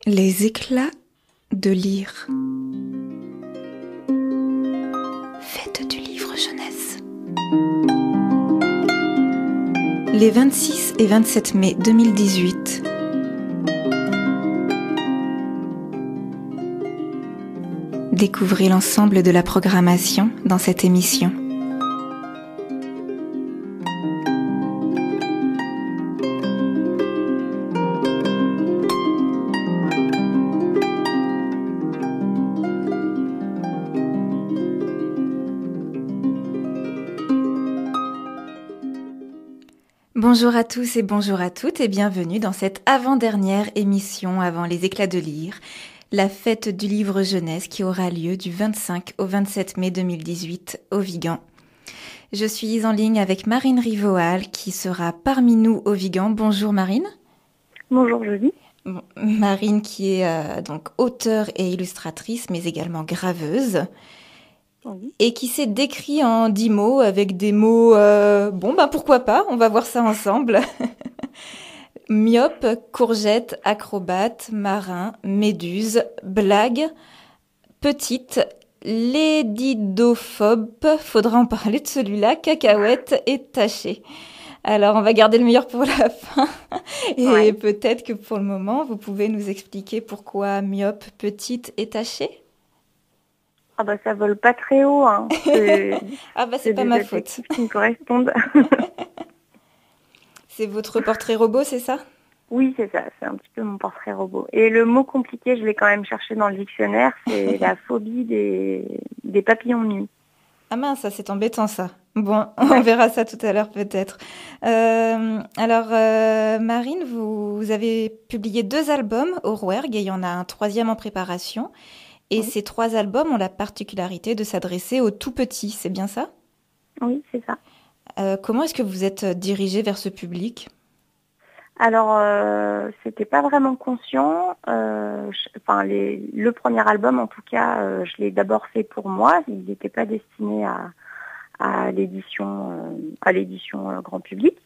Les éclats de lire. Fête du livre jeunesse. Les 26 et 27 mai 2018. Découvrez l'ensemble de la programmation dans cette émission. Bonjour à tous et bonjour à toutes et bienvenue dans cette avant-dernière émission avant les éclats de lire, la fête du livre jeunesse qui aura lieu du 25 au 27 mai 2018 au Vigan. Je suis en ligne avec Marine Rivoal qui sera parmi nous au Vigan. Bonjour Marine. Bonjour Jolie. Marine qui est donc auteure et illustratrice mais également graveuse. Oui. Et qui s'est décrit en 10 mots avec des mots, pourquoi pas, on va voir ça ensemble. Myope, courgette, acrobate, marin, méduse, blague, petite, lédidophobe, faudra en parler de celui-là, cacahuète et taché. Alors on va garder le meilleur pour la fin et peut-être que pour le moment vous pouvez nous expliquer pourquoi myope, petite et tachée. Ah bah ça vole pas très haut, hein. C'est pas ma faute. Qui me correspondent. C'est votre portrait robot, c'est ça? Oui, c'est ça, c'est un petit peu mon portrait robot. Et le mot compliqué, je l'ai quand même cherché dans le dictionnaire, c'est la phobie des papillons de nuit. Ah mince, ça c'est embêtant ça. Bon, on verra ça tout à l'heure peut-être. Marine, vous avez publié 2 albums au Rouergue et il y en a un 3e en préparation. Et ces 3 albums ont la particularité de s'adresser aux tout petits, c'est bien ça? Oui, c'est ça. Comment est-ce que vous êtes dirigée vers ce public? Alors, c'était pas vraiment conscient. Le premier album, en tout cas, je l'ai d'abord fait pour moi. Il n'était pas destiné à l'édition grand public.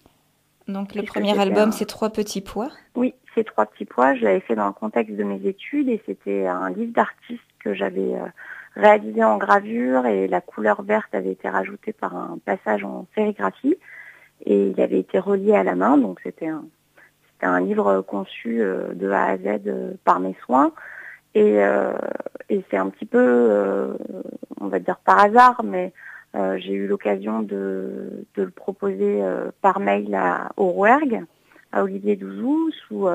Donc le premier album, c'est 3 petits pois? Oui, c'est 3 petits pois. Je l'avais fait dans le contexte de mes études et c'était un livre d'artiste que j'avais réalisé en gravure et la couleur verte avait été rajoutée par un passage en sérigraphie et il avait été relié à la main. Donc c'était un livre conçu de A à Z par mes soins et c'est un petit peu, on va dire par hasard, mais j'ai eu l'occasion de le proposer par mail au Rouergue, à Olivier Douzou, sous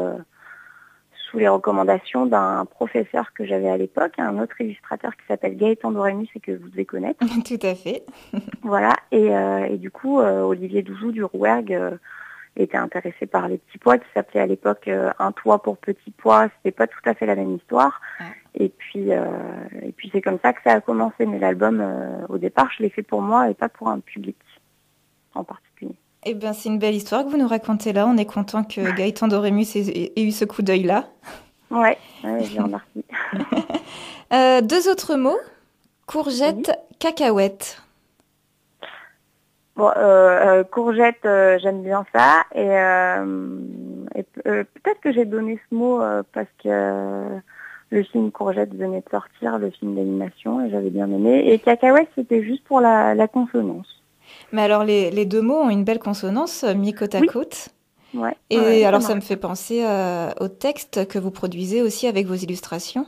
les recommandations d'un professeur que j'avais à l'époque, un autre illustrateur qui s'appelle Gaëtan Dorémus et que vous devez connaître. Tout à fait. Voilà, et du coup, Olivier Douzou du Rouergue était intéressé par les petits pois, qui s'appelait à l'époque Un toit pour petits pois. C'était pas tout à fait la même histoire. Et puis c'est comme ça que ça a commencé. Mais l'album, au départ, je l'ai fait pour moi et pas pour un public en particulier. Eh bien, c'est une belle histoire que vous nous racontez là. On est content que Gaëtan Dorémus ait eu ce coup d'œil-là. Ouais, je remercie. 2 autres mots, courgette, cacahuète. Bon, courgette, j'aime bien ça. Et peut-être que j'ai donné ce mot parce que le film Courgette venait de sortir, le film d'animation, et j'avais bien aimé. Et cacahuète, c'était juste pour la consonance. Mais alors, les 2 mots ont une belle consonance, mis côte à côte. Ouais. Et alors, ça me fait penser au texte que vous produisez aussi avec vos illustrations.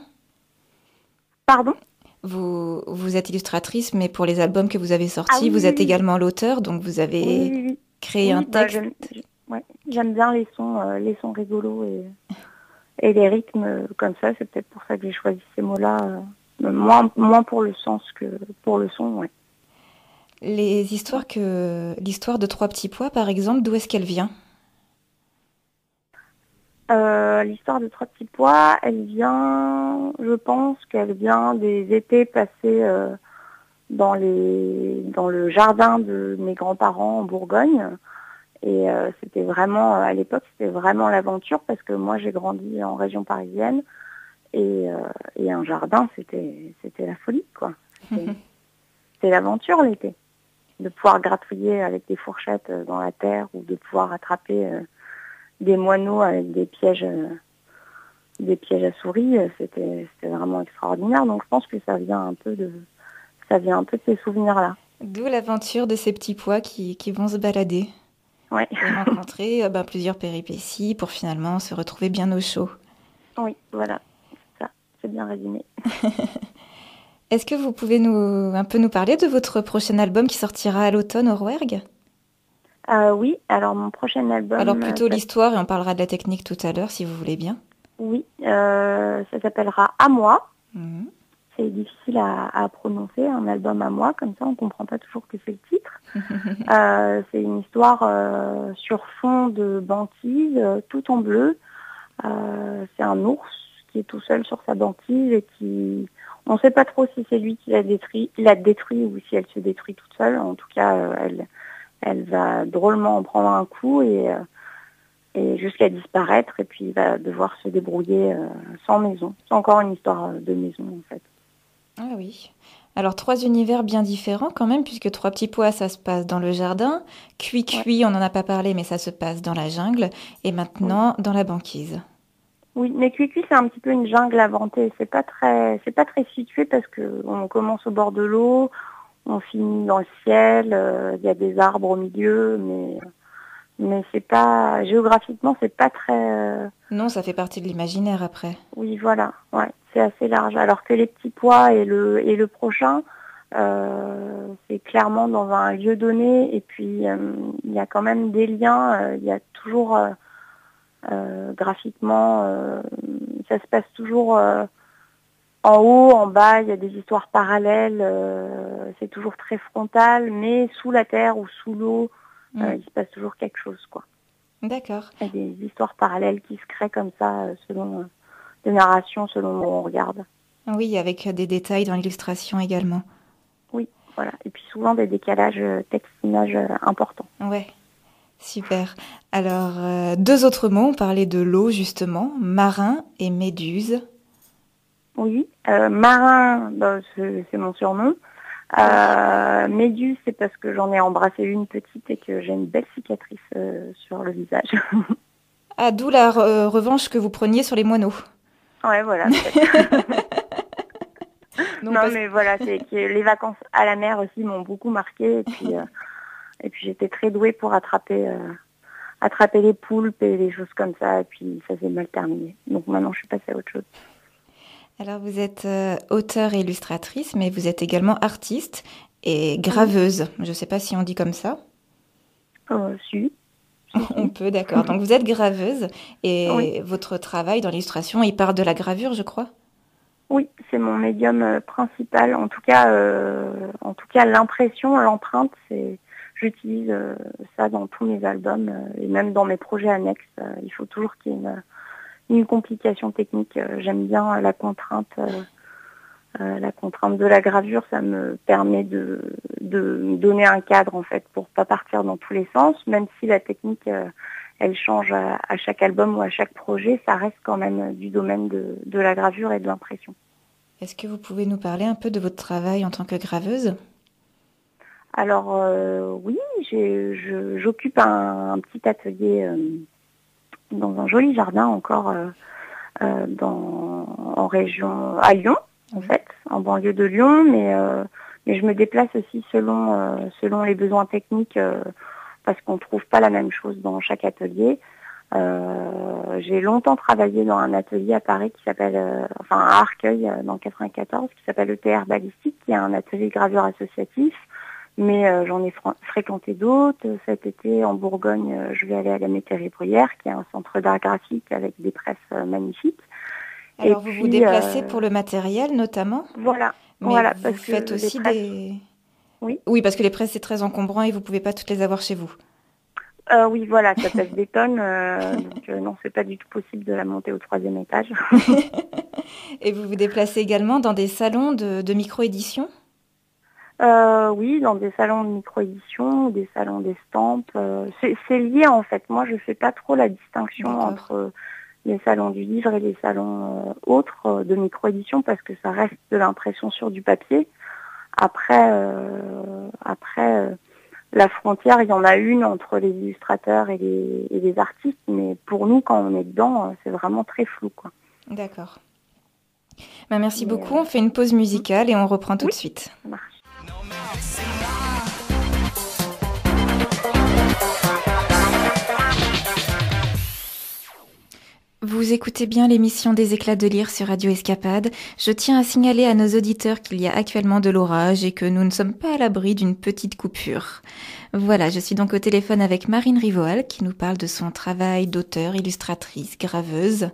Pardon ? Vous êtes illustratrice, mais pour les albums que vous avez sortis, vous êtes également l'auteur, donc vous avez créé un texte. J'aime bien les sons rigolos et les rythmes comme ça. C'est peut-être pour ça que j'ai choisi ces mots-là, moins pour le sens que pour le son. Ouais. L'histoire de 3 petits pois, par exemple, d'où est-ce qu'elle vient? L'histoire de 3 petits pois, je pense qu'elle vient des étés passés dans le jardin de mes grands-parents en Bourgogne. Et c'était vraiment, à l'époque, c'était vraiment l'aventure parce que moi, j'ai grandi en région parisienne et un jardin, c'était la folie, quoi. C'était l'aventure l'été, de pouvoir gratouiller avec des fourchettes dans la terre ou de pouvoir attraper des moineaux avec des pièges des pièges à souris, c'était vraiment extraordinaire. Donc je pense que ça vient un peu de ces souvenirs-là. D'où l'aventure de ces petits pois qui vont se balader Ouais. et rencontrer plusieurs péripéties pour finalement se retrouver bien au chaud. Oui, voilà, c'est ça, c'est bien résumé. Est-ce que vous pouvez un peu nous parler de votre prochain album qui sortira à l'automne au Rouergue? Oui, alors mon prochain Alors album, plutôt l'histoire et on parlera de la technique tout à l'heure si vous voulez bien. oui, ça s'appellera À moi. Mhm. C'est difficile à prononcer, un album à moi, comme ça on comprend pas toujours que c'est le titre. C'est une histoire sur fond de banquise, tout en bleu. C'est un ours qui est tout seul sur sa banquise et qui... On ne sait pas trop si c'est lui qui l'a détruit ou si elle se détruit toute seule. En tout cas, elle va drôlement en prendre un coup et jusqu'à disparaître. Et puis il va devoir se débrouiller sans maison. C'est encore une histoire de maison en fait. Ah oui. Alors trois univers bien différents quand même, puisque Trois petits pois, ça se passe dans le jardin. Cuit Ouais. cuit, on n'en a pas parlé, mais ça se passe dans la jungle. Et Oui. maintenant, dans la banquise. Oui, mais Cuicui, c'est un petit peu une jungle inventée. C'est pas très situé parce que on commence au bord de l'eau, on finit dans le ciel, il y a des arbres au milieu, mais c'est pas, géographiquement, c'est pas très, Non, ça fait partie de l'imaginaire après. oui, voilà, ouais, c'est assez large. Alors que les petits pois et le prochain, c'est clairement dans un lieu donné, et puis il y a quand même des liens, il y a toujours graphiquement, ça se passe toujours en haut, en bas, il y a des histoires parallèles, c'est toujours très frontal, mais sous la terre ou sous l'eau, il se passe toujours quelque chose, quoi. D'accord. Il y a des histoires parallèles qui se créent comme ça, selon des narrations, selon où on regarde. Oui, avec des détails dans l'illustration également. Oui, voilà. Et puis souvent des décalages texte-image importants. Ouais, super. Alors, deux autres mots, on parlait de l'eau justement, marin et méduse. Oui, marin, bah, c'est mon surnom. Méduse, c'est parce que j'en ai embrassé une petite et que j'ai une belle cicatrice sur le visage. Ah, d'où la revanche que vous preniez sur les moineaux. Ouais, voilà, peut-être. Non, Non, mais voilà, c'est que les vacances à la mer aussi m'ont beaucoup marqué. Et puis j'étais très douée pour attraper les poulpes et les choses comme ça. Et puis ça s'est mal terminé. Donc maintenant, je suis passée à autre chose. Alors, vous êtes auteure et illustratrice, mais vous êtes également artiste et Oui, graveuse. Je ne sais pas si on dit comme ça. si, On si. peut, d'accord. Donc, vous êtes graveuse Oui, et votre travail dans l'illustration, il part de la gravure, je crois. oui, c'est mon médium principal. En tout cas, l'impression, l'empreinte, j'utilise ça dans tous mes albums et même dans mes projets annexes. Il faut toujours qu'il y ait une complication technique. J'aime bien la contrainte de la gravure. Ça me permet de me donner un cadre en fait pour pas partir dans tous les sens, même si la technique elle change à chaque album ou à chaque projet, ça reste quand même du domaine de la gravure et de l'impression. Est-ce que vous pouvez nous parler un peu de votre travail en tant que graveuse? Alors oui, j'occupe un petit atelier dans un joli jardin encore en région à Lyon en fait, en banlieue de Lyon, mais je me déplace aussi selon les besoins techniques parce qu'on ne trouve pas la même chose dans chaque atelier. J'ai longtemps travaillé dans un atelier à Paris qui s'appelle, à Arcueil dans le 94, qui s'appelle ETR Balistique, qui est un atelier de gravure associatif. Mais j'en ai fréquenté d'autres. Cet été, en Bourgogne, je vais aller à la Métairie-Bruyère, qui est un centre d'art graphique avec des presses magnifiques. Et Alors, vous vous puis, déplacez pour le matériel notamment, voilà, mais voilà, vous parce que faites les aussi presses, des... oui. Oui, parce que les presses, c'est très encombrant et vous pouvez pas toutes les avoir chez vous. Oui, voilà, ça pèse des tonnes, donc non, c'est pas du tout possible de la monter au 3e étage. Et vous vous déplacez également dans des salons de micro-édition? Oui, dans des salons de micro-édition, des salons d'estampes. C'est lié en fait. Moi, je fais pas trop la distinction D'accord. entre les salons du livre et les salons autres de micro-édition parce que ça reste de l'impression sur du papier. Après, la frontière, il y en a une entre les illustrateurs et les artistes, mais pour nous, quand on est dedans, c'est vraiment très flou, quoi. D'accord. Bah, merci Mais, beaucoup. On fait une pause musicale et on reprend tout oui, de suite. ça marche. Vous écoutez bien l'émission des éclats de lire sur Radio Escapade. Je tiens à signaler à nos auditeurs qu'il y a actuellement de l'orage et que nous ne sommes pas à l'abri d'une petite coupure. Voilà, je suis donc au téléphone avec Marine Rivoal qui nous parle de son travail d'auteur, illustratrice, graveuse.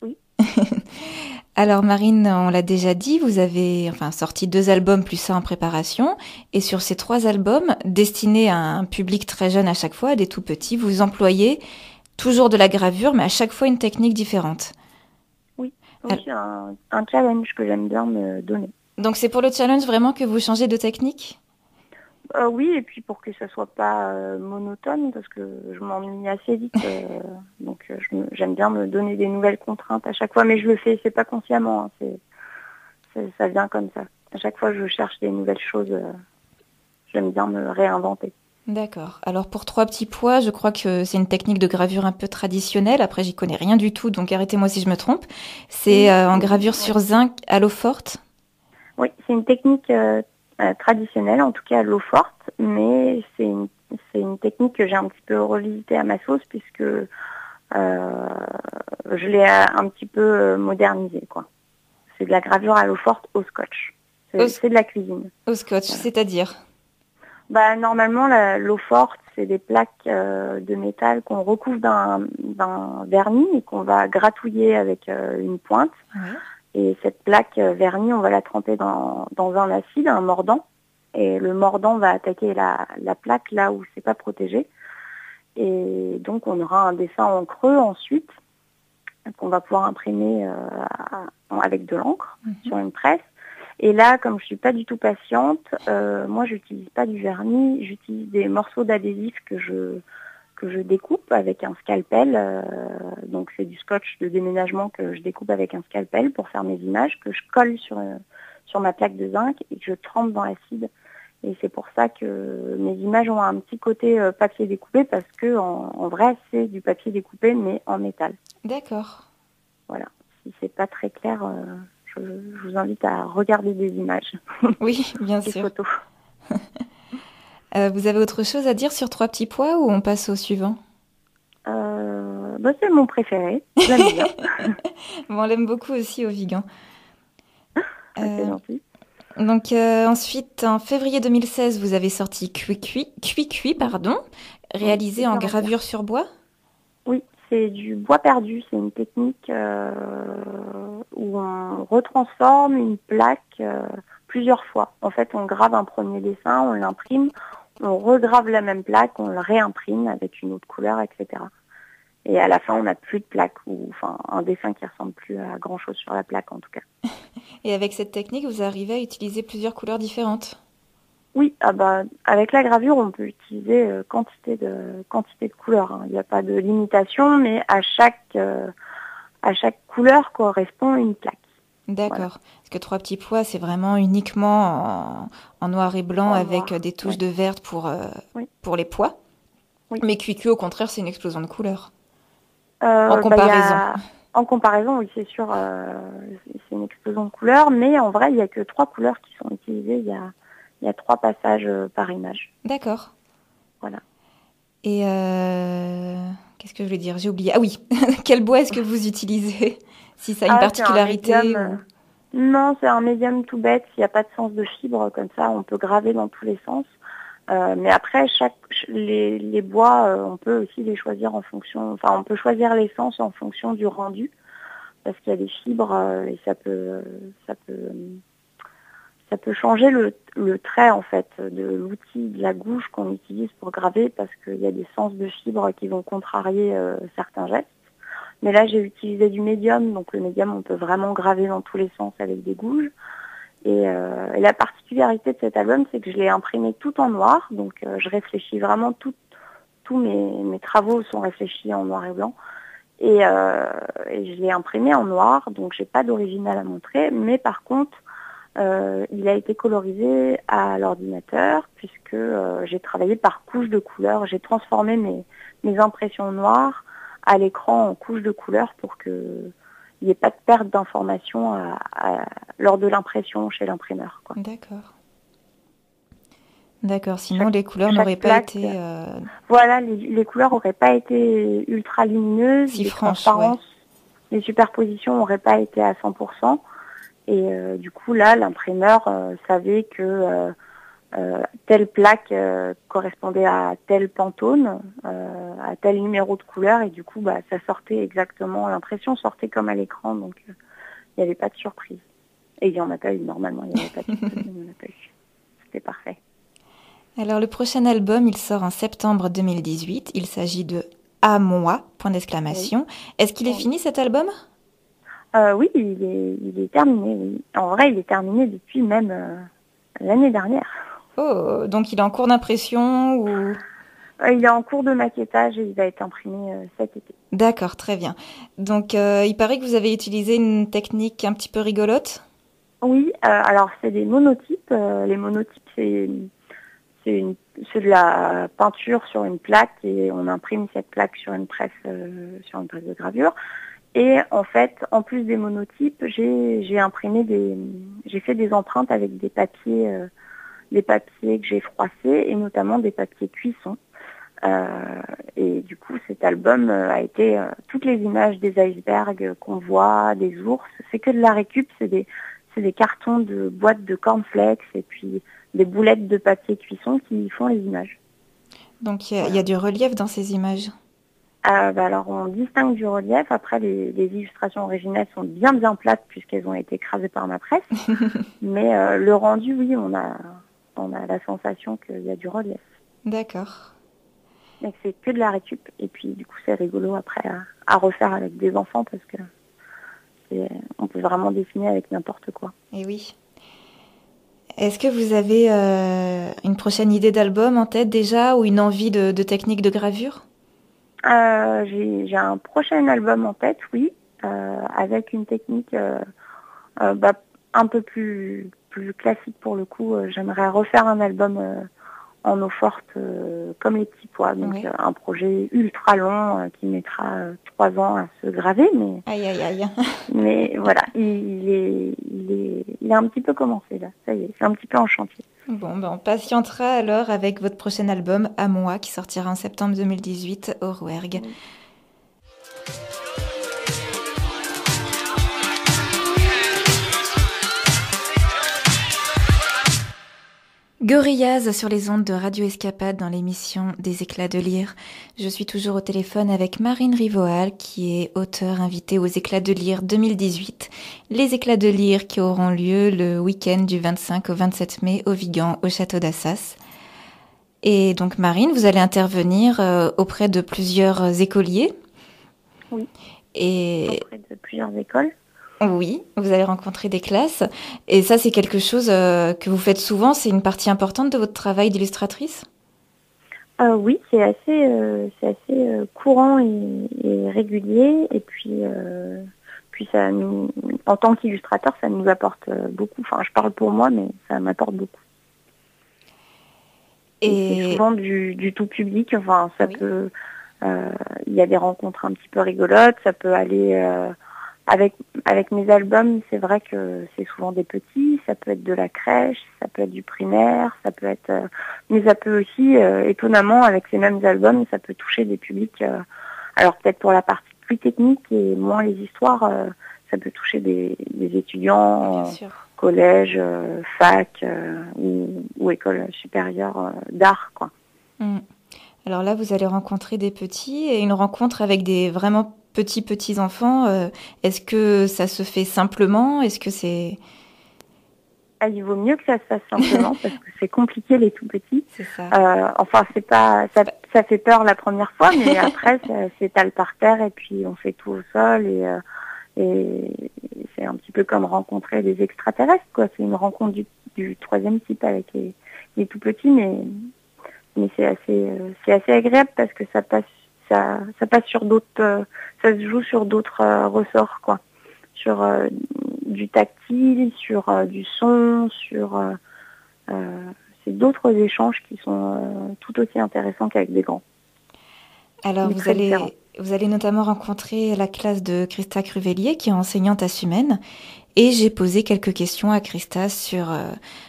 Oui. Alors Marine, on l'a déjà dit, vous avez sorti 2 albums plus un en préparation. Et sur ces 3 albums, destinés à un public très jeune à chaque fois, des tout petits, vous employez toujours de la gravure, mais à chaque fois une technique différente. Oui, Alors, c'est un challenge que j'aime bien me donner. donc c'est pour le challenge vraiment que vous changez de technique ? Oui, et puis pour que ça soit pas monotone, parce que je m'ennuie assez vite, donc j'aime bien me donner des nouvelles contraintes à chaque fois, mais je le fais, c'est pas consciemment, hein, ça vient comme ça. À chaque fois, je cherche des nouvelles choses, j'aime bien me réinventer. D'accord. Alors pour 3 petits pois, je crois que c'est une technique de gravure un peu traditionnelle. Après, j'y connais rien du tout, donc arrêtez-moi si je me trompe. C'est en gravure sur zinc à l'eau forte. Oui, c'est une technique traditionnelle, en tout cas à l'eau forte, mais c'est une technique que j'ai un petit peu revisitée à ma sauce puisque je l'ai un petit peu modernisée, quoi. C'est de la gravure à l'eau forte au scotch. C'est de la cuisine. Au scotch, Voilà. c'est-à-dire ? Normalement, l'eau forte, c'est des plaques de métal qu'on recouvre d'un vernis et qu'on va gratouiller avec une pointe. Ouais. Et cette plaque vernie, on va la tremper dans un acide, un mordant. Et le mordant va attaquer la plaque là où c'est pas protégé. Et donc, on aura un dessin en creux ensuite qu'on va pouvoir imprimer avec de l'encre sur une presse. Et là, comme je suis pas du tout patiente, moi, j'utilise pas du vernis, j'utilise des morceaux d'adhésif que je découpe avec un scalpel. Donc, c'est du scotch de déménagement que je découpe avec un scalpel pour faire mes images, que je colle sur ma plaque de zinc et que je trempe dans l'acide. Et c'est pour ça que mes images ont un petit côté papier découpé parce que en vrai, c'est du papier découpé mais en métal. D'accord. Voilà. Si c'est pas très clair, je vous invite à regarder des images. Oui, bien des sûr. photos. Vous avez autre chose à dire sur 3 petits pois ou on passe au suivant ? C'est mon préféré. J'aime bien. Bon, on l'aime beaucoup aussi au Vigan. C'est gentil. Donc ensuite, en février 2016, vous avez sorti Cuit, pardon, réalisé en gravure sur bois. Oui, c'est du bois perdu. C'est une technique où on retransforme une plaque plusieurs fois. En fait, on grave un premier dessin, on l'imprime, on regrave la même plaque, on le réimprime avec une autre couleur, etc. Et à la fin, on n'a plus de plaque, un dessin qui ressemble plus à grand-chose sur la plaque, en tout cas. Et avec cette technique, vous arrivez à utiliser plusieurs couleurs différentes. Oui, avec la gravure, on peut utiliser quantité de couleurs, hein. Il n'y a pas de limitation, mais à chaque couleur correspond une plaque. D'accord. Voilà. Parce que 3 petits pois, c'est vraiment uniquement en noir et blanc avec des touches de vert pour les pois. Oui. Mais Cuit, au contraire, c'est une explosion de couleurs. En comparaison. En comparaison, oui, c'est sûr, c'est une explosion de couleurs, mais en vrai, il n'y a que 3 couleurs qui sont utilisées. Il y a 3 passages par image. D'accord. Voilà. Et qu'est-ce que je voulais dire ? J'ai oublié. Ah oui, quel bois est-ce que vous utilisez ? Si ça a une particularité Non, c'est un médium tout bête. Il n'y a pas de sens de fibre, comme ça, on peut graver dans tous les sens. Mais après, les bois, on peut aussi les choisir en fonction. Enfin, on peut choisir l'essence en fonction du rendu, parce qu'il y a des fibres et ça peut changer le trait en fait de l'outil, de la gouge qu'on utilise pour graver, parce qu'il y a des sens de fibres qui vont contrarier certains gestes. Mais là, j'ai utilisé du médium, donc le médium, on peut vraiment graver dans tous les sens avec des gouges. Et la particularité de cet album, c'est que je l'ai imprimé tout en noir, donc je réfléchis vraiment, tous mes travaux sont réfléchis en noir et blanc. Et je l'ai imprimé en noir, donc j'ai pas d'original à montrer, mais par contre, il a été colorisé à l'ordinateur, puisque j'ai travaillé par couches de couleurs. J'ai transformé mes impressions noires à l'écran en couche de couleur pour qu'il n'y ait pas de perte d'information lors de l'impression chez l'imprimeur, quoi. D'accord, sinon les couleurs n'auraient pas été... Voilà, les couleurs n'auraient pas été ultra lumineuses, si les franches, transparences, les superpositions n'auraient pas été à 100%. Et du coup, là, l'imprimeur savait que telle plaque correspondait à tel Pantone, à tel numéro de couleur, et du coup, ça sortait exactement, l'impression sortait comme à l'écran, donc il n'y avait pas de surprise. Et il n'y en a pas eu, normalement, il n'y avait pas de surprise, il n'y en a pas eu. C'était parfait. Alors, le prochain album, il sort en septembre 2018. Il s'agit de À moi, point d'exclamation. Oui. Est-ce qu'il est fini, cet album ? Oui, il est terminé. Oui. En vrai, il est terminé depuis même l'année dernière. Oh, donc il est en cours d'impression ou... Il est en cours de maquettage et il va être imprimé cet été. D'accord, très bien. Donc, il paraît que vous avez utilisé une technique un petit peu rigolote ? Oui, alors c'est des monotypes. Les monotypes, c'est de la peinture sur une plaque et on imprime cette plaque sur une presse de gravure. Et en fait, en plus des monotypes, j'ai fait des empreintes avec des papiers que j'ai froissés et notamment des papiers cuisson. Et du coup, cet album a été toutes les images des icebergs qu'on voit, des ours. C'est que de la récup, c'est des cartons de boîtes de cornflakes et puis des boulettes de papier cuisson qui font les images. Donc il y a du relief dans ces images. Alors on distingue du relief. Après les illustrations originales sont bien plates puisqu'elles ont été écrasées par ma presse. Mais le rendu, oui, on a la sensation qu'il y a du relief. D'accord. Donc c'est que de la récup. Et puis du coup c'est rigolo après à refaire avec des enfants parce que on peut vraiment dessiner avec n'importe quoi. Et oui. Est-ce que vous avez une prochaine idée d'album en tête déjà ou une envie de technique de gravure ? J'ai un prochain album en tête, oui, avec une technique un peu plus classique pour le coup. J'aimerais refaire un album en eau forte comme les petits pois, donc oui. Un projet ultra long qui mettra 3 ans à se graver, mais aïe. Mais voilà, il est un petit peu commencé là, ça y est, c'est un petit peu en chantier. Bon, on patientera alors avec votre prochain album, À moi, qui sortira en septembre 2018 au Rouergue. Oui. Gorillaz sur les ondes de Radio Escapade dans l'émission des éclats de lire. Je suis toujours au téléphone avec Marine Rivoal qui est auteure invitée aux éclats de lire 2018. Les éclats de lire qui auront lieu le week-end du 25 au 27 mai au Vigan au château d'Assas. Et donc Marine, vous allez intervenir auprès de plusieurs écoliers. Oui, auprès de plusieurs écoles. Oui, vous allez rencontrer des classes. Et ça, c'est quelque chose que vous faites souvent. C'est une partie importante de votre travail d'illustratrice ? Oui, c'est assez courant et régulier. Et puis ça nous, en tant qu'illustrateur, ça nous apporte beaucoup. Enfin, je parle pour moi, mais ça m'apporte beaucoup. Et c'est souvent du tout public. Enfin, ça peut. Il y a des rencontres un petit peu rigolotes. Ça peut aller. Avec mes albums, c'est vrai que c'est souvent des petits, ça peut être de la crèche, ça peut être du primaire, ça peut être... mais ça peut aussi, étonnamment, avec ces mêmes albums, ça peut toucher des publics... alors peut-être pour la partie plus technique et moins les histoires, ça peut toucher des étudiants, collège, fac ou école supérieure d'art, quoi. Alors là, vous allez rencontrer des petits et une rencontre avec des vraiment petits enfants, est-ce que ça se fait simplement ? Est-ce que c'est... Il vaut mieux que ça se fasse simplement parce que c'est compliqué les tout petits. C'est ça. Enfin, c'est pas ça fait peur la première fois, mais après ça s'étale par terre et puis on fait tout au sol et c'est un petit peu comme rencontrer des extraterrestres, quoi. C'est une rencontre du troisième type avec les tout petits, mais c'est assez agréable parce que ça passe sur d'autres, ça se joue sur d'autres ressorts, quoi. Sur du tactile, sur du son, sur c'est d'autres échanges qui sont tout aussi intéressants qu'avec des grands. Alors Vous allez notamment rencontrer la classe de Christa Cruvellier, qui est enseignante à Sumène. Et j'ai posé quelques questions à Christa sur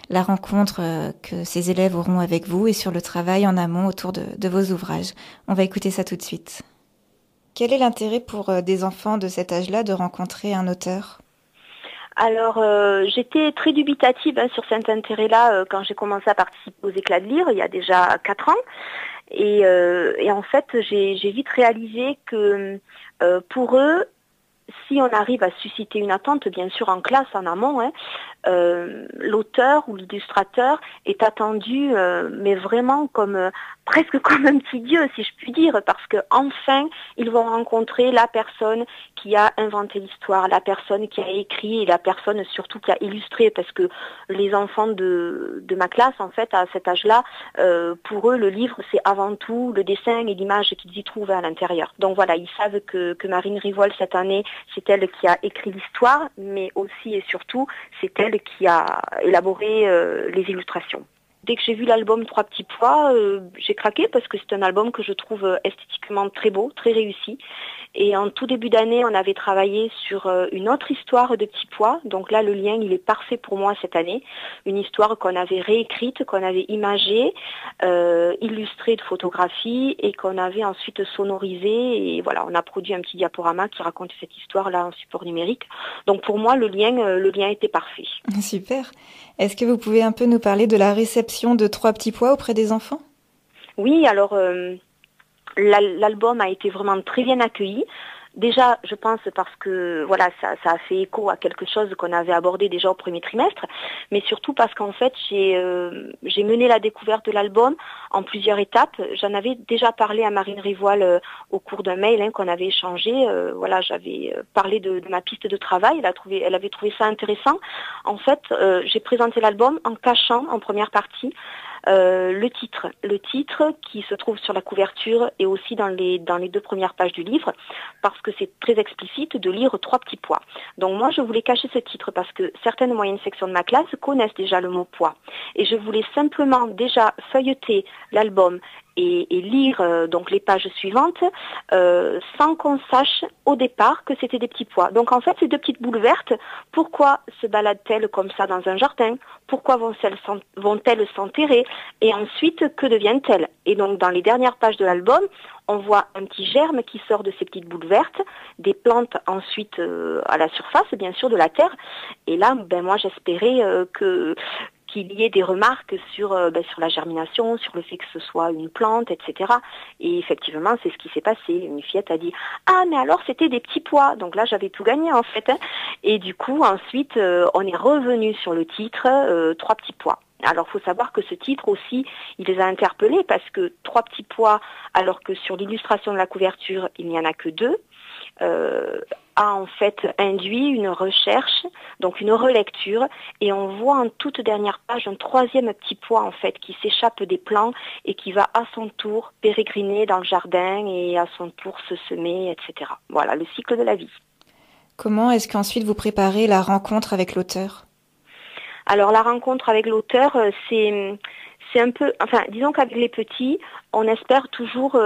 la rencontre que ses élèves auront avec vous et sur le travail en amont autour de vos ouvrages. On va écouter ça tout de suite. Quel est l'intérêt pour des enfants de cet âge-là de rencontrer un auteur ? Alors, j'étais très dubitative sur cet intérêt-là quand j'ai commencé à participer aux Éclats de lire, il y a déjà 4 ans. Et en fait, j'ai vite réalisé que pour eux, si on arrive à susciter une attente, bien sûr en classe, en amont, l'auteur ou l'illustrateur est attendu, mais vraiment presque comme un petit dieu, si je puis dire, parce que enfin ils vont rencontrer la personne qui a inventé l'histoire, la personne qui a écrit et la personne surtout qui a illustré, parce que les enfants de ma classe, en fait, à cet âge-là, pour eux, le livre, c'est avant tout le dessin et l'image qu'ils y trouvent à l'intérieur. Donc voilà, ils savent que Marine Rivoal, cette année, c'est elle qui a écrit l'histoire, mais aussi et surtout, c'est elle qui a élaboré les illustrations. Dès que j'ai vu l'album Trois petits pois, j'ai craqué parce que c'est un album que je trouve esthétiquement très beau, très réussi. Et en tout début d'année, on avait travaillé sur une autre histoire de petits pois. Donc là, le lien, il est parfait pour moi cette année. Une histoire qu'on avait réécrite, qu'on avait imagée, illustrée de photographies et qu'on avait ensuite sonorisée. Et voilà, on a produit un petit diaporama qui raconte cette histoire-là en support numérique. Donc pour moi, le lien était parfait. Super. Est-ce que vous pouvez un peu nous parler de la réception de Trois petits pois auprès des enfants ? Oui, alors l'album a été vraiment très bien accueilli. Déjà, je pense parce que voilà, ça a fait écho à quelque chose qu'on avait abordé déjà au premier trimestre, mais surtout parce qu'en fait, j'ai mené la découverte de l'album en plusieurs étapes. J'en avais déjà parlé à Marine Rivoal au cours d'un mail qu'on avait échangé. Voilà, j'avais parlé de ma piste de travail. Elle avait trouvé ça intéressant. En fait, j'ai présenté l'album en cachant en première partie le titre qui se trouve sur la couverture et aussi dans les 2 premières pages du livre, parce que c'est très explicite de lire Trois petits pois. Donc moi je voulais cacher ce titre parce que certaines moyennes sections de ma classe connaissent déjà le mot pois, et je voulais simplement déjà feuilleter l'album et lire donc les pages suivantes sans qu'on sache au départ que c'était des petits pois. Donc en fait, ces 2 petites boules vertes, pourquoi se baladent-elles comme ça dans un jardin ? Pourquoi vont-elles s'enterrer ? Et ensuite, que deviennent-elles ? Et donc dans les dernières pages de l'album, on voit un petit germe qui sort de ces petites boules vertes, des plantes ensuite à la surface, bien sûr, de la terre. Et là, moi j'espérais qu'il y ait des remarques sur la germination, sur le fait que ce soit une plante, etc. Et effectivement, c'est ce qui s'est passé. Une fillette a dit « Ah, mais alors c'était des petits pois !» Donc là, j'avais tout gagné en fait. Et du coup, ensuite, on est revenu sur le titre « Trois petits pois ». Alors, il faut savoir que ce titre aussi, il les a interpellés parce que Trois petits pois, alors que sur l'illustration de la couverture, il n'y en a que 2, a en fait induit une recherche, donc une relecture, et on voit en toute dernière page un 3e petit pois en fait qui s'échappe des plants et qui va à son tour pérégriner dans le jardin et à son tour se semer, etc. Voilà, le cycle de la vie. Comment est-ce qu'ensuite vous préparez la rencontre avec l'auteur ? Alors la rencontre avec l'auteur, c'est un peu, enfin disons qu'avec les petits, on espère toujours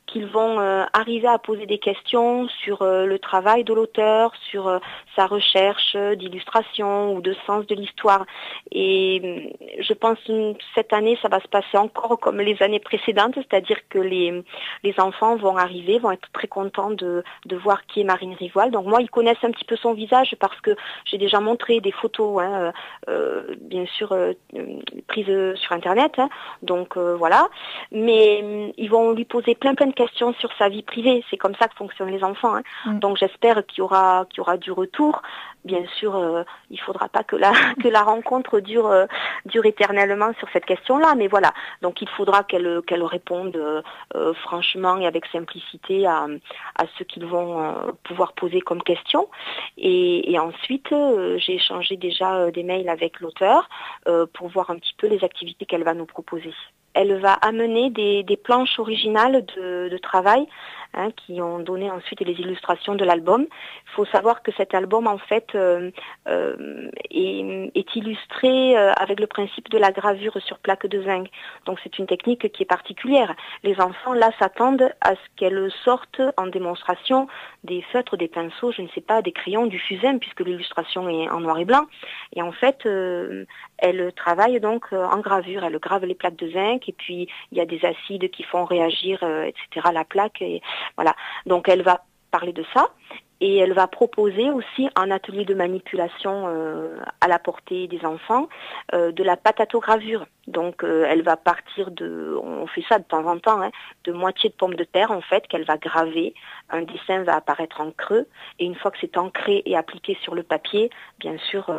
qu'ils vont arriver à poser des questions sur le travail de l'auteur, sur sa recherche d'illustration ou de sens de l'histoire. Et je pense que cette année, ça va se passer encore comme les années précédentes, c'est-à-dire que les enfants vont arriver, vont être très contents de voir qui est Marine Rivoal. Donc moi, ils connaissent un petit peu son visage parce que j'ai déjà montré des photos, bien sûr, prises sur Internet. Donc voilà. Mais ils vont lui poser plein de questions sur sa vie privée. C'est comme ça que fonctionnent les enfants. Donc j'espère qu'il y aura du retour. Bien sûr, il faudra pas que la rencontre dure éternellement sur cette question-là. Mais voilà. Donc il faudra qu'elle réponde franchement et avec simplicité à ce qu'ils vont pouvoir poser comme question. Et ensuite, j'ai échangé déjà des mails avec l'auteur pour voir un petit peu les activités qu'elle va nous proposer. Elle va amener des planches originales de travail qui ont donné ensuite les illustrations de l'album. Il faut savoir que cet album, en fait, est illustré avec le principe de la gravure sur plaque de zinc. Donc c'est une technique qui est particulière. Les enfants, là, s'attendent à ce qu'elle sorte en démonstration des feutres, des pinceaux, je ne sais pas, des crayons, du fusain, puisque l'illustration est en noir et blanc. Et en fait, elle travaille donc en gravure. Elle grave les plaques de zinc, et puis il y a des acides qui font réagir, etc., la plaque. Et voilà. Donc elle va parler de ça. Et elle va proposer aussi un atelier de manipulation à la portée des enfants, de la patatogravure. Donc elle va partir on fait ça de temps en temps, de moitié de pommes de terre en fait, qu'elle va graver. Un dessin va apparaître en creux, et une fois que c'est ancré et appliqué sur le papier, bien sûr,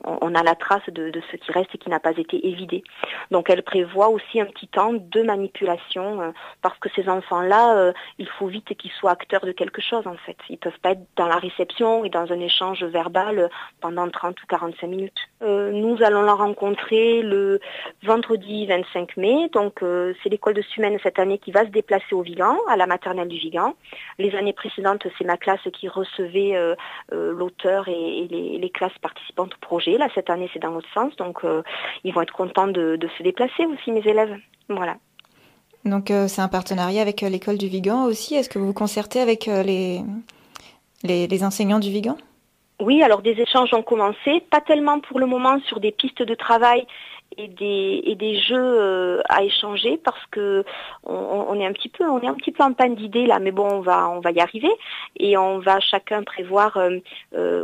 on a la trace de ce qui reste et qui n'a pas été évidé. Donc elle prévoit aussi un petit temps de manipulation, parce que ces enfants-là, il faut vite qu'ils soient acteurs de quelque chose en fait. Ils peuvent pas être dans la réception et dans un échange verbal pendant 30 ou 45 minutes. Nous allons la rencontrer le vendredi 25 mai. Donc c'est l'école de Sumène cette année qui va se déplacer au Vigan, à la maternelle du Vigan. Les années précédentes, c'est ma classe qui recevait l'auteur et les classes participantes au projet. Là, cette année, c'est dans l'autre sens. Donc ils vont être contents de se déplacer aussi, mes élèves. Voilà. Donc c'est un partenariat avec l'école du Vigan aussi. Est-ce que vous vous concertez avec les enseignants du Vigan? Oui, alors des échanges ont commencé, pas tellement pour le moment sur des pistes de travail et des jeux à échanger, parce que on est un petit peu en panne d'idées là, mais bon, on va y arriver, et on va chacun prévoir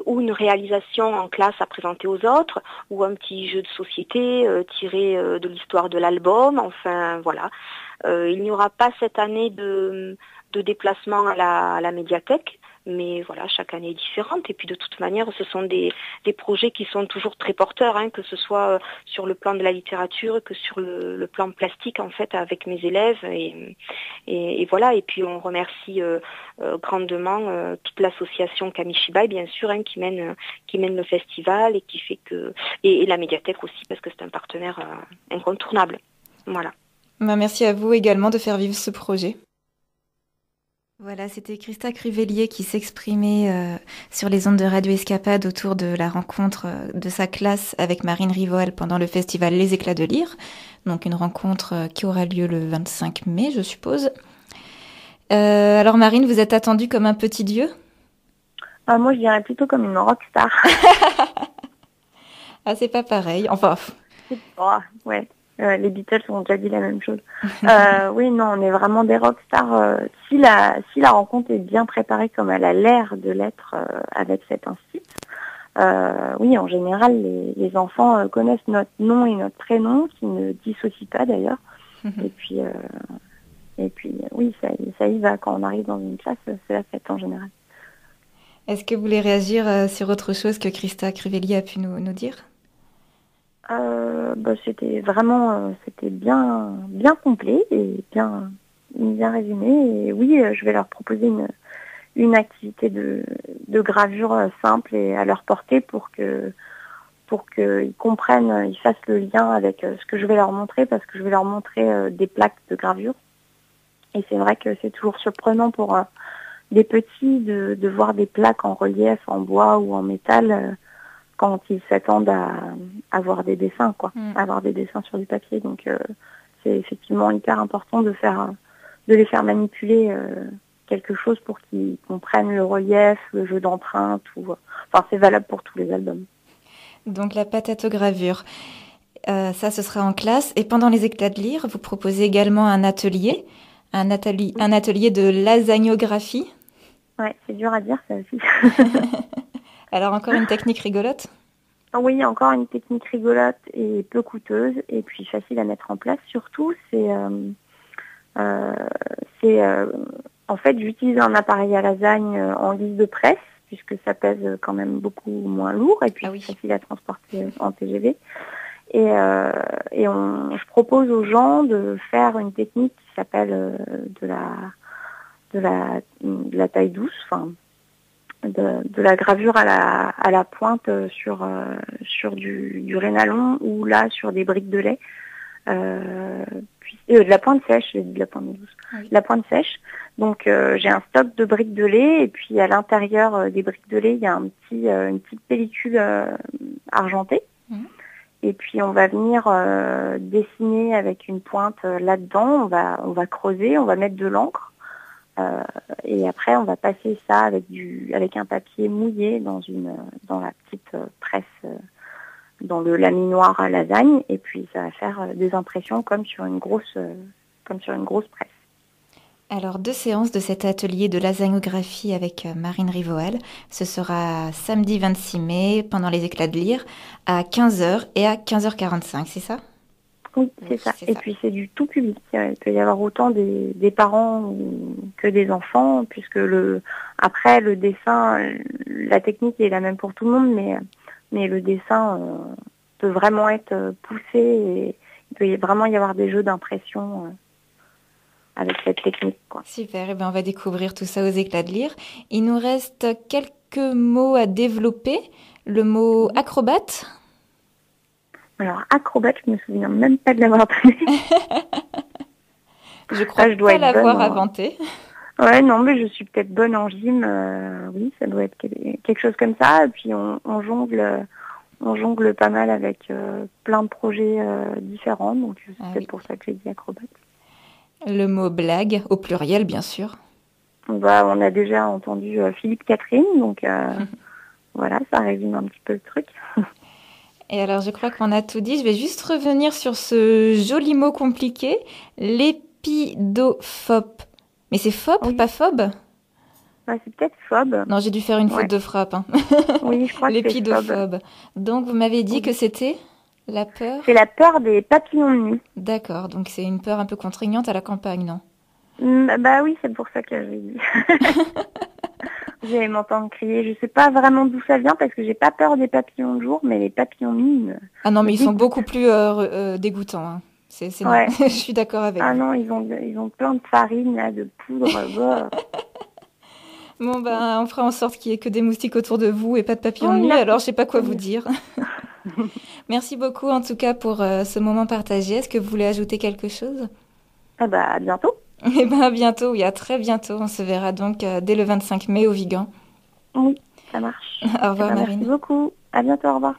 ou une réalisation en classe à présenter aux autres, ou un petit jeu de société tiré de l'histoire de l'album. Enfin voilà, il n'y aura pas cette année de déplacement à la médiathèque. Mais voilà, chaque année est différente. Et puis de toute manière, ce sont des projets qui sont toujours très porteurs, que ce soit sur le plan de la littérature que sur le plan plastique, en fait, avec mes élèves. Et voilà. Et puis on remercie grandement toute l'association Kamishibai, bien sûr, qui mène le festival, et qui fait que... Et la médiathèque aussi, parce que c'est un partenaire incontournable. Voilà. Merci à vous également de faire vivre ce projet. Voilà, c'était Christa Crivellier qui s'exprimait sur les ondes de Radio Escapade autour de la rencontre de sa classe avec Marine Rivoal pendant le festival Les Éclats de Lire. Donc une rencontre qui aura lieu le 25 mai, je suppose. Alors Marine, vous êtes attendue comme un petit dieu? Moi, je dirais plutôt comme une rockstar. Ah, c'est pas pareil. Enfin... ouais. Les Beatles ont déjà dit la même chose. Oui, non, on est vraiment des rockstars. Si la rencontre est bien préparée comme elle a l'air de l'être avec cet institut, oui, en général, les enfants connaissent notre nom et notre prénom, qui ne dissocient pas d'ailleurs. Et puis, oui, ça y va. Quand on arrive dans une classe, c'est la fête en général. Est-ce que vous voulez réagir sur autre chose que Christa Crivellier a pu nous dire? C'était vraiment c'était bien complet et bien résumé. Et oui, je vais leur proposer une activité de gravure simple et à leur portée pour qu'ils comprennent, ils fassent le lien avec ce que je vais leur montrer, parce que je vais leur montrer des plaques de gravure. Et c'est vrai que c'est toujours surprenant pour des petits de voir des plaques en relief, en bois ou en métal, quand ils s'attendent à voir des dessins, à voir des dessins sur du papier. Donc c'est effectivement hyper important de les faire manipuler quelque chose pour qu'ils comprennent le relief, le jeu d'empreintes. C'est valable pour tous les albums. Donc la patatogravure, ça ce sera en classe. Et pendant les éclats de lire, vous proposez également un atelier de lasagnographie. Ouais, c'est dur à dire ça aussi. Alors encore une technique rigolote? Oui, encore une technique rigolote et peu coûteuse, et puis facile à mettre en place. Surtout, en fait, j'utilise un appareil à lasagne en guise de presse, puisque ça pèse quand même beaucoup moins lourd, et puis c'est facile à transporter en TGV. Je propose aux gens de faire une technique qui s'appelle de la taille douce, de la gravure à la pointe sur du rénalon, ou là sur des briques de lait, puis de la pointe sèche, j'ai dit de la pointe douce, Oui. de la pointe sèche. Donc j'ai un stock de briques de lait et puis à l'intérieur des briques de lait, il y a une petite pellicule argentée. Mhm. Et puis on va venir dessiner avec une pointe là-dedans. On va creuser, on va mettre de l'encre. Et après, on va passer ça avec un papier mouillé dans la petite presse, dans le laminoir à lasagne, et puis ça va faire des impressions comme sur une grosse presse. Alors, 2 séances de cet atelier de lasagnographie avec Marine Rivoal. Ce sera samedi 26 mai, pendant les éclats de lire, à 15h et à 15h45, c'est ça? Oui, Oui, c'est ça. c'est Et ça. puis c'est du tout public. Il peut y avoir autant des parents que des enfants, puisque après le dessin, la technique est la même pour tout le monde, mais le dessin peut vraiment être poussé et il peut vraiment y avoir des jeux d'impression avec cette technique, quoi. Super, et ben on va découvrir tout ça aux éclats de lire. Il nous reste quelques mots à développer. Le mot acrobate. Alors acrobate, je me souviens même pas de l'avoir donné. Je crois Ah, je dois pas être l'avoir bonne, hein. inventé. Ouais, non, mais je suis peut-être bonne en gym. Oui, ça doit être quelque chose comme ça. Et puis on jongle pas mal avec plein de projets différents. Donc c'est Ah peut-être oui. pour ça que j'ai dit acrobate. Le mot blague, au pluriel bien sûr. On a déjà entendu Philippe Catherine, donc voilà, ça résume un petit peu le truc. Et alors je crois qu'on a tout dit. Je vais juste revenir sur ce joli mot compliqué, l'épidophobe. Mais c'est phobe, Oui. pas phobe? Ouais, c'est peut-être phobe. Non, j'ai dû faire une faute Ouais. de frappe, hein. Oui, je crois que c'est phobe. L'épidophobe. Donc vous m'avez dit Oui. que c'était la peur? C'est la peur des papillons de nuit. D'accord, donc c'est une peur un peu contraignante à la campagne, non? Bah oui, c'est pour ça que j'ai dit. Vous allez m'entendre crier. Je sais pas vraiment d'où ça vient parce que j'ai pas peur des papillons de jour, mais les papillons de nuit. Ah non, mais ils sont dégoûtent. beaucoup plus dégoûtants, hein. C'est non. Ouais. Je suis d'accord avec Ah vous. non, ils ont plein de farine là, de poudre. Bah. Bon, ben, on fera en sorte qu'il y ait que des moustiques autour de vous et pas de papillons de Oh, nuit, merci. alors je sais pas quoi vous dire. Merci beaucoup en tout cas pour ce moment partagé. Est-ce que vous voulez ajouter quelque chose? Ah bah à bientôt. Eh ben, à bientôt, oui, à très bientôt. On se verra donc dès le 25 mai au Vigan. Oui, ça marche. Au revoir, Merci Marine. beaucoup. À bientôt, au revoir.